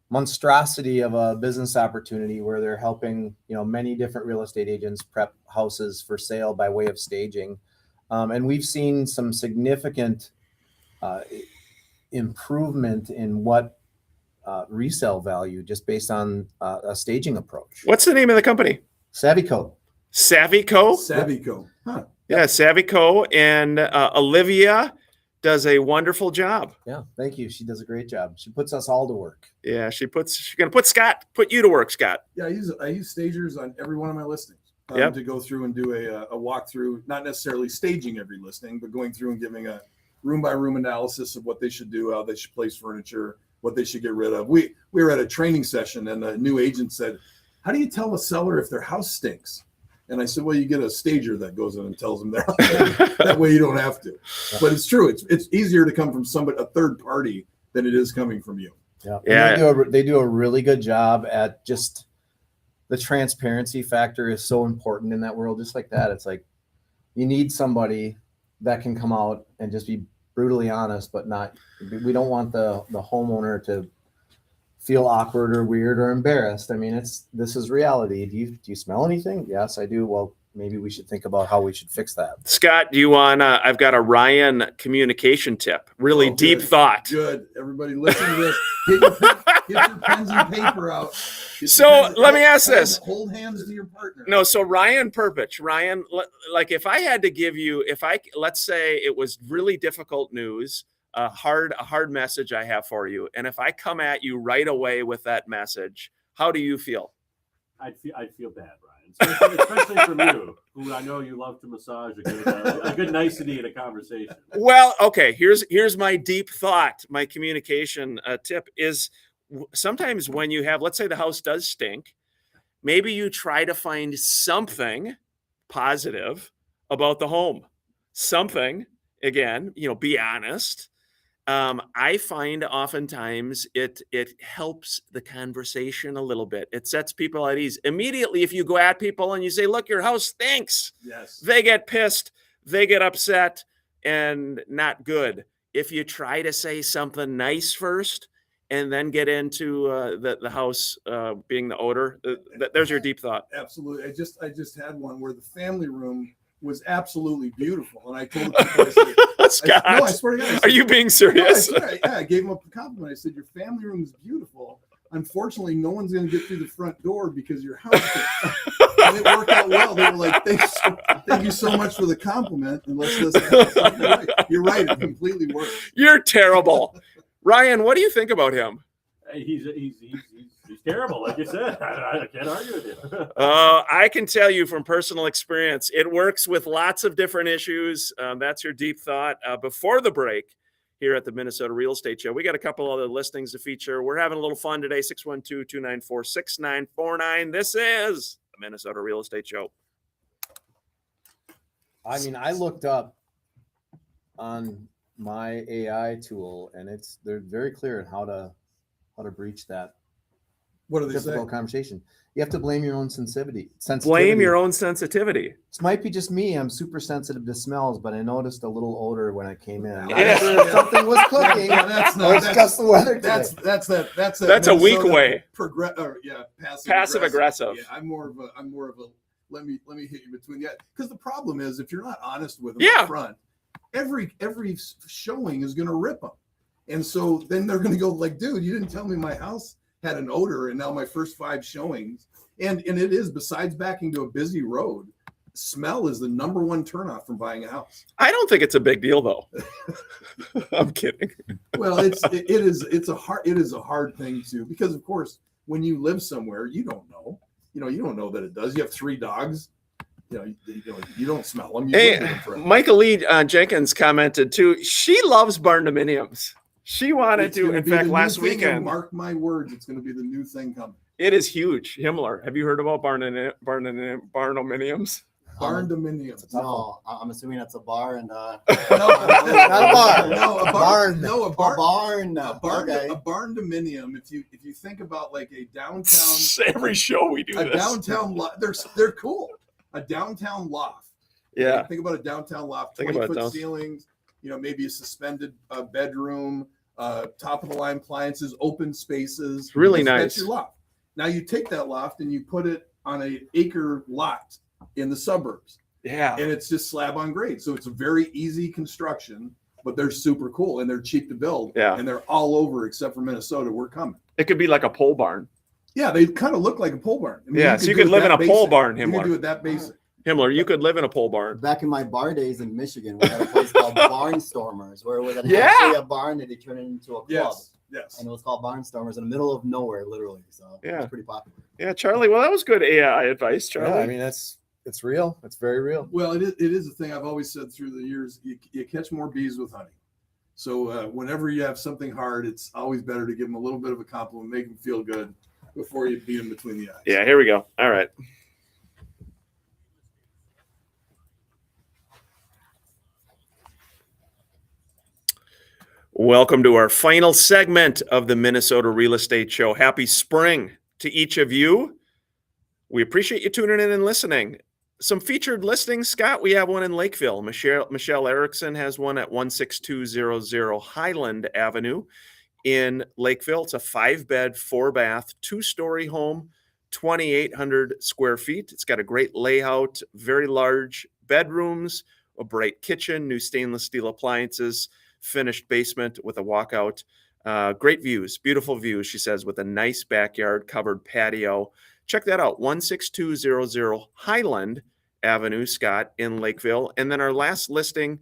monstrosity of a business opportunity where they're helping, many different real estate agents prep houses for sale by way of staging. And we've seen some significant improvement in what resale value just based on a staging approach. What's the name of the company? SavvyCo. SavvyCo. Huh. Yeah, SavvyCo. And Olivia does a wonderful job. Yeah, thank you. She does a great job. She puts us all to work. Yeah, she's going to put you to work, Scott. Yeah, I use stagers on every one of my listings to go through and do a walkthrough, not necessarily staging every listing, but going through and giving a room by room analysis of what they should do, how they should place furniture, what they should get rid of. We were at a training session and a new agent said, "How do you tell a seller if their house stinks?" And I said, "Well, you get a stager that goes in and tells them their house. That way you don't have to." But it's true. It's easier to come from a third party than it is coming from you. Yeah. Yeah. They do a really good job at just the transparency factor is so important in that world. Just like that, it's like you need somebody that can come out and just be brutally honest, but we don't want the homeowner to feel awkward or weird or embarrassed. I mean, this is reality. Do you smell anything? Yes, I do. Well, maybe we should think about how we should fix that. Scott, do you want I've got a Ryan communication tip. Really deep thought. Good. Everybody listen to this. Get your pens and paper out. So let me ask this. Hold hands to your partner. No, so Ryan Perpich, like if I had to give you, let's say it was really difficult news, a hard message I have for you, and if I come at you right away with that message, how do you feel? I'd feel bad, Ryan, especially from you, who I know you love to massage a good nicety in a conversation. Well, okay, here's my deep thought. My communication tip is sometimes when you have, let's say the house does stink, maybe you try to find something positive about the home. Something, again, be honest. I find oftentimes it helps the conversation a little bit. It sets people at ease. Immediately, if you go at people and you say, "Look, your house stinks," yes, they get pissed, they get upset, and not good. If you try to say something nice first and then get into the house being the odor, there's your deep thought. Absolutely. I just had one where the family room was absolutely beautiful, and I told the people, I said, Scott, I swear to God, are you being serious? No, I gave him a compliment. I said, "Your family room is beautiful. Unfortunately, no one's going to get through the front door because your house." and it worked out well. They were like, thank you so much for the compliment. And let's just, you're right. It completely worked. You're terrible. Ryan, what do you think about him? He's terrible, like you said. I can't argue with you. I can tell you from personal experience, it works with lots of different issues. That's your deep thought. Before the break here at the Minnesota Real Estate Show, we got a couple other listings to feature. We're having a little fun today, 612-294-6949. This is the Minnesota Real Estate Show. I mean, I looked up on my AI tool, and they're very clear on how to breach that What do they say? difficult conversation. You have to blame your own sensitivity. Blame your own sensitivity. This might be just me. I'm super sensitive to smells, but I noticed a little odor when I came in. I'm not Yeah. sure if something was cooking. Yeah, that's or not. it's just the weather today. That's That's a weak way. Passive aggressive. Yeah, I'm more of a. Let me hit you between the eyes. Because the problem is, if you're not honest with them Yeah. up front, every showing is going to rip them, and so then they're going to go like, "Dude, you didn't tell me my house had an odor," and now my first 5 showings, and it is, besides backing to a busy road, smell is the number one turnoff from buying a house. I don't think it's a big deal, though. I'm kidding. Well, it is a hard thing to, because of course when you live somewhere you don't know that it does. You have 3 dogs, you don't smell them. Hey, Michael Lee Jenkins commented too. She loves barn dominiums. She wanted to. In fact, last weekend. Mark my words, it's going to be the new thing coming. It is huge. Himmler, have you heard about barn dominiums? Barn dominium. No, I'm assuming that's a bar and No, Not a bar. No, a Barn. No, a a barn. barn. A barn dominium. If you think about like a downtown, Every show we do a this. downtown loft, they're cool. A downtown loft. Yeah. Think about a downtown loft, Think 20 about foot down- ceilings, maybe a suspended bedroom, top of the line appliances, open spaces. Really That's nice. your loft. Now you take that loft and you put it on an acre lot in the suburbs, Yeah. and it's just slab on grade. So it's a very easy construction, but they're super cool and they're cheap to build. Yeah. And they're all over except for Minnesota. We're coming. It could be like a pole barn. Yeah, they kind of look like a pole barn. I mean, Yeah, so you do could it live in that a pole basic. barn, You can Himmler. do it that basic. Himmler, you could live in a pole barn. Back in my bar days in Michigan, we had a place called Barnstormers, where it was Yeah. actually a barn that they turned it into a club. Yes. And it was called Barnstormers in the middle of nowhere, literally. So it Yeah. was pretty popular. Yeah, Charlie. Well, that was good AI advice, Charlie. Yeah, I mean, it's real. It's very real. Well, it is a thing I've always said through the years. You catch more bees with honey. So whenever you have something hard, it's always better to give them a little bit of a compliment, make them feel good before you beat them between the eyes. Yeah, here we go. All right. Welcome to our final segment of the Minnesota Real Estate Show. Happy spring to each of you. We appreciate you tuning in and listening. Some featured listings, Scott. We have one in Lakeville. Michelle Erickson has one at 16200 Highland Avenue in Lakeville. It's a 5-bed, 4-bath, 2-story home, 2,800 square feet. It's got a great layout, very large bedrooms, a bright kitchen, new stainless steel appliances, finished basement with a walkout. Great views, beautiful views, she says, with a nice backyard, covered patio. Check that out, 16200 Highland Avenue, Scott, in Lakeville. And then our last listing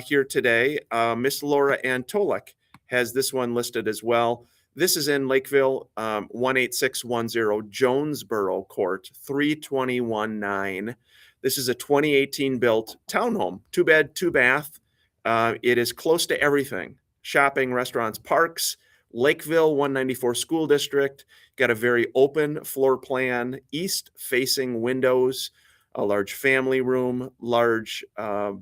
here today, Miss Laura Antolik has this one listed as well. This is in Lakeville, 18610 Jonesboro Court, 321-9. This is a 2018 built townhome, 2-bed, 2-bath. It is close to everything: shopping, restaurants, parks. Lakeville 194 School District. Got a very open floor plan, east-facing windows, a large family room, large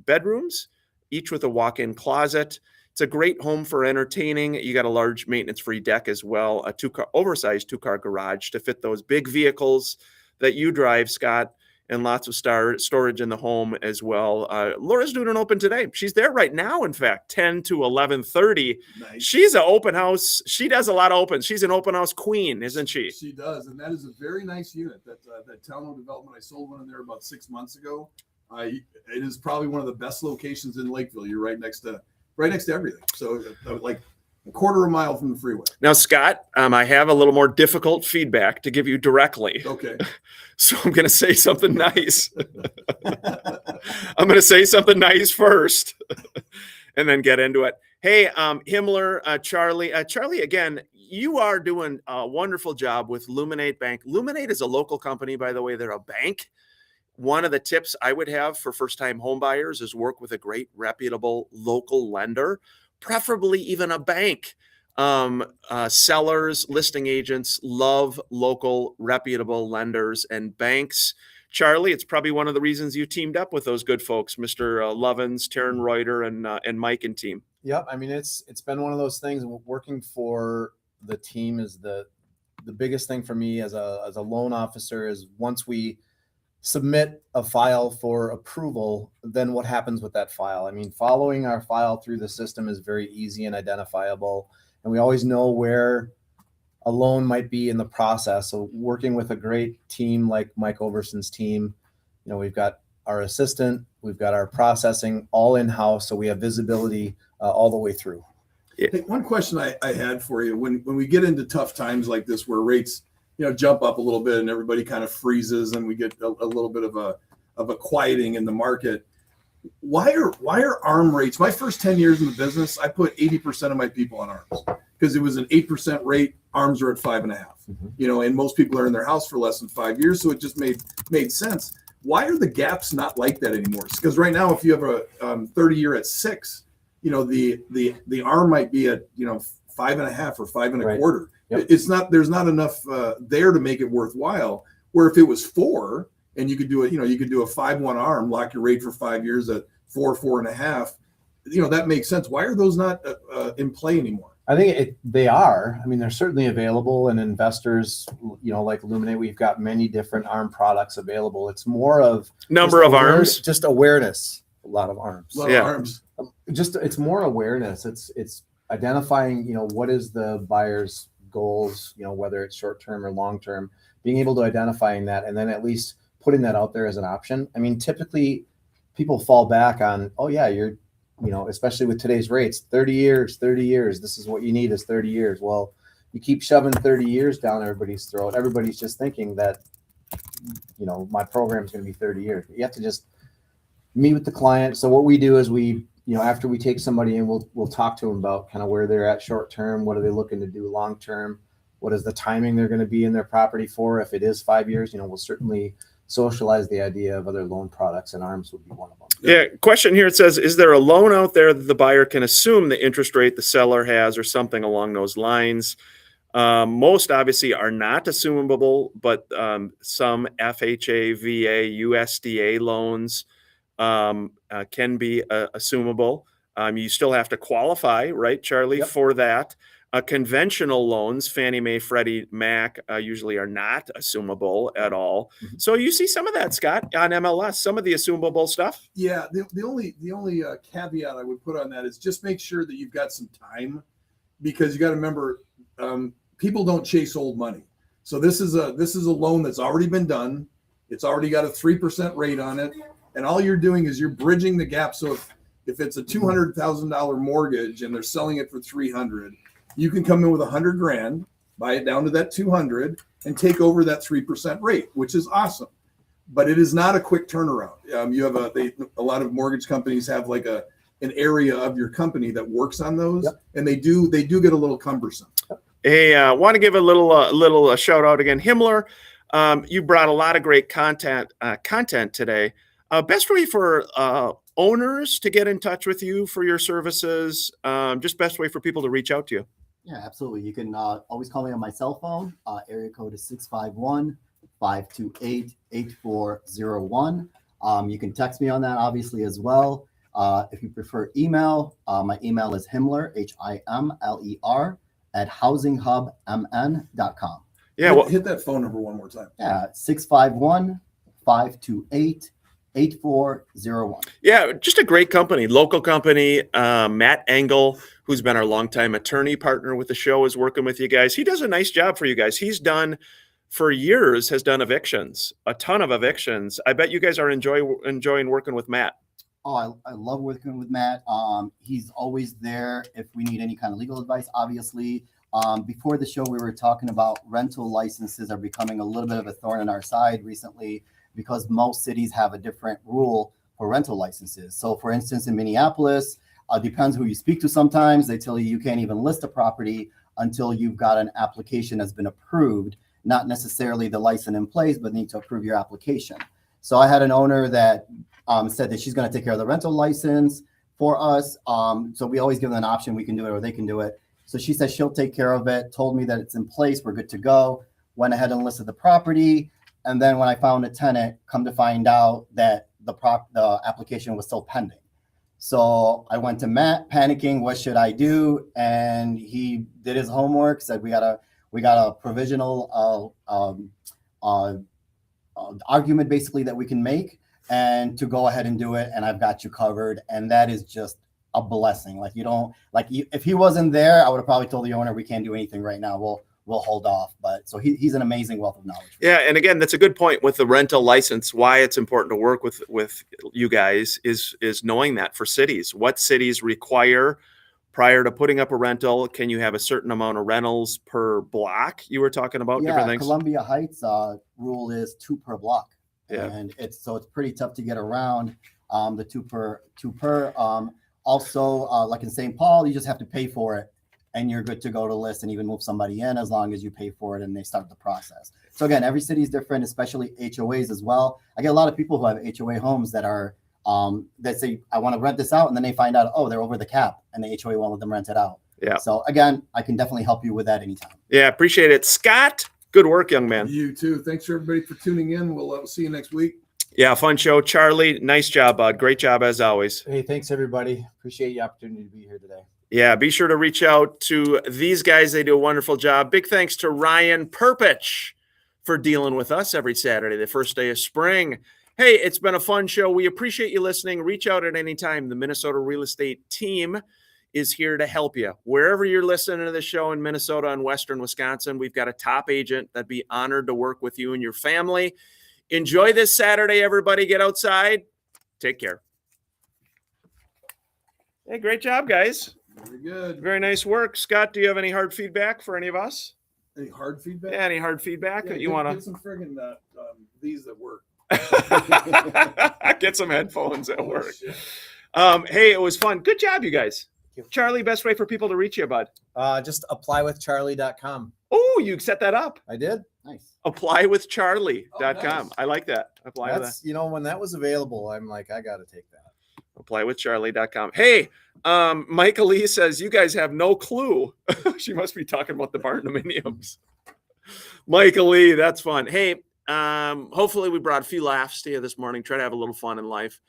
bedrooms, each with a walk-in closet. It's a great home for entertaining. You got a large maintenance-free deck as well, a oversized 2-car garage to fit those big vehicles that you drive, Scott, and lots of storage in the home as well. Laura's doing an open today. She's there right now, in fact, 10 to 11:30. Nice. She's an open house. She does a lot of opens. She's an open house queen, isn't she? She does, and that is a very nice unit. That townhome development, I sold one in there about 6 months ago. It is probably one of the best locations in Lakeville. You're right next to everything. So like a quarter of a mile from the freeway. Now, Scott, I have a little more difficult feedback to give you directly. Okay. So I'm going to say something nice. I'm going to say something nice first and then get into it. Hey, Himmler, Charlie. Charlie, again, you are doing a wonderful job with Luminate Bank. Luminate is a local company, by the way. They're a bank. One of the tips I would have for first-time home buyers is work with a great, reputable local lender, preferably even a bank. Sellers, listing agents love local, reputable lenders and banks. Charlie, it's probably one of the reasons you teamed up with those good folks, Mr. Lovins, Taryn Reuter, and Mike and team. Yep. I mean, it's been one of those things. Working for the team is the biggest thing for me as a loan officer is once we submit a file for approval, then what happens with that file? I mean, following our file through the system is very easy and identifiable, and we always know where a loan might be in the process. So working with a great team like Mike Overson's team, we've got our assistant, we've got our processing all in-house, so we have visibility all the way through. Hey, one question I had for you, when we get into tough times like this where rates jump up a little bit and everybody kind of freezes and we get a little bit of a quieting in the market, why are ARM rates? My first 10 years in the business, I put 80% of my people on ARMs because it was an 8% rate. ARMs are at 5.5, and most people are in their house for less than 5 years, so it just made sense. Why are the gaps not like that anymore? Because right now, if you have a 30-year at 6, the ARM might be at 5.5 or 5.25. Right. Yep. There's not enough there to make it worthwhile. Where if it was 4 and you could do you could do a 5-1 ARM, lock your rate for 5 years at 4.5. That makes sense. Why are those not in play anymore? I think they are. I mean, they're certainly available, and investors, like Luminate, we've got many different ARM products available. It's more of number of ARMs, just awareness. A lot of ARMs. A lot of ARMs. It's more awareness. It's identifying, what is the buyer's goals, whether it's short term or long term, being able to identifying that and then at least putting that out there as an option. I mean, typically people fall back on, oh yeah, you're, especially with today's rates, 30 years, this is what you need is 30 years. Well, you keep shoving 30 years down everybody's throat. Everybody's just thinking that, my program is going to be 30 years. But you have to just meet with the client. So what we do is we, after we take somebody in, we'll talk to them about kind of where they're at short term. What are they looking to do long term? What is the timing they're going to be in their property for? If it is 5 years, we'll certainly socialize the idea of other loan products, and ARMs would be one of them. Yeah. Question here. It says, is there a loan out there that the buyer can assume the interest rate the seller has or something along those lines? Most obviously are not assumable, but some FHA, VA, USDA loans can be assumable. You still have to qualify, right, Charlie, Yep. for that. Conventional loans, Fannie Mae, Freddie Mac, usually are not assumable at all. Mhm. So you see some of that, Scott, on MLS, some of the assumable stuff. Yeah, the only caveat I would put on that is just make sure that you've got some time, because you got to remember, people don't chase old money. So this is a loan that's already been done. It's already got a 3% rate on it, and all you're doing is you're bridging the gap. So if it's a $200,000 mortgage and they're selling it for $300,000, you can come in with $100,000, buy it down to that $200,000, and take over that 3% rate, which is awesome. But it is not a quick turnaround. You have a lot of mortgage companies have like an area of your company that works on those, Yep. and they do get a little cumbersome. Hey, want to give a little shout out again, Himmler. You brought a lot of great content today. Best way for owners to get in touch with you for your services. Just best way for people to reach out to you. Yeah, absolutely. You can always call me on my cell phone. Area code is 651-528-8401. You can text me on that, obviously, as well. If you prefer email, my email is Himmler, HIMLER, @housinghubmn.com. Yeah, Hit that phone number one more time. Yeah, 651-528-8401. Yeah, just a great company, local company. Matt Engel, who's been our longtime attorney partner with the show, is working with you guys. He does a nice job for you guys. He's done for years, has done evictions, a ton of evictions. I bet you guys are enjoying working with Matt. Oh, I love working with Matt. He's always there if we need any kind of legal advice, obviously. Before the show, we were talking about rental licenses are becoming a little bit of a thorn in our side recently because most cities have a different rule for rental licenses. So for instance, in Minneapolis, depends who you speak to sometimes. They tell you can't even list a property until you've got an application that's been approved, not necessarily the license in place, but need to approve your application. So I had an owner that said that she's going to take care of the rental license for us. So we always give them an option. We can do it or they can do it. So she said she'll take care of it, told me that it's in place. We're good to go. Went ahead and listed the property. And then when I found a tenant, come to find out that the application was still pending. So I went to Matt panicking, what should I do? And he did his homework, said we got a provisional argument basically that we can make and to go ahead and do it. And I've got you covered. And that is just a blessing. Like if he wasn't there, I would have probably told the owner, we can't do anything right now. We'll hold off. But so he's an amazing wealth of knowledge. Yeah, and again, that's a good point with the rental license. Why it's important to work with you guys is knowing that for cities, what cities require prior to putting up a rental. Can you have a certain amount of rentals per block? You were talking about different things. Columbia Heights rule is 2 per block. Yeah. And it's pretty tough to get around the two per. Also, like in St. Paul, you just have to pay for it. And you're good to go to list and even move somebody in as long as you pay for it and they start the process. So again, every city is different, especially HOAs as well. I get a lot of people who have HOA homes that are that say, I want to rent this out. And then they find out, oh, they're over the cap and the HOA won't let them rent it out. Yeah. So again, I can definitely help you with that anytime. Yeah, appreciate it. Scott, good work, young man. You too. Thanks for everybody for tuning in. We'll see you next week. Yeah, fun show. Charlie, nice job, bud. Great job as always. Hey, thanks everybody. Appreciate the opportunity to be here today. Yeah, be sure to reach out to these guys. They do a wonderful job. Big thanks to Ryan Perpich for dealing with us every Saturday, the first day of spring. Hey, it's been a fun show. We appreciate you listening. Reach out at any time. The Minnesota Real Estate Team is here to help you. Wherever you're listening to the show in Minnesota and Western Wisconsin, we've got a top agent that'd be honored to work with you and your family. Enjoy this Saturday, everybody. Get outside. Take care. Hey, great job, guys. Very good. Very nice work. Scott, do you have any hard feedback for any of us? Any hard feedback? Yeah, any hard feedback that you want get some friggin' these that work. to get some headphones at work? Hey, it was fun. Good job, you guys. Charlie, best way for people to reach you, bud? Just applywithcharlie.com. Oh, you set that up. I did. Nice. Applywithcharlie.com. Oh, nice. I like that. Apply with That's, when that was available, I'm like, I got to take that. Applywithcharlie.com. Hey, Michael Lee says you guys have no clue. She must be talking about the barndominiums. Michael Lee, that's fun. Hey, hopefully we brought a few laughs to you this morning. Try to have a little fun in life.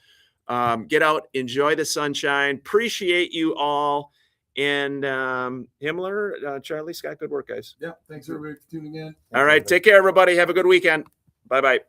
Get out, enjoy the sunshine. Appreciate you all. And Himmler, Charlie, Scott, good work, guys. Yeah. Thanks everybody for tuning in. All right, take care, everybody. Have a good weekend. Bye-bye.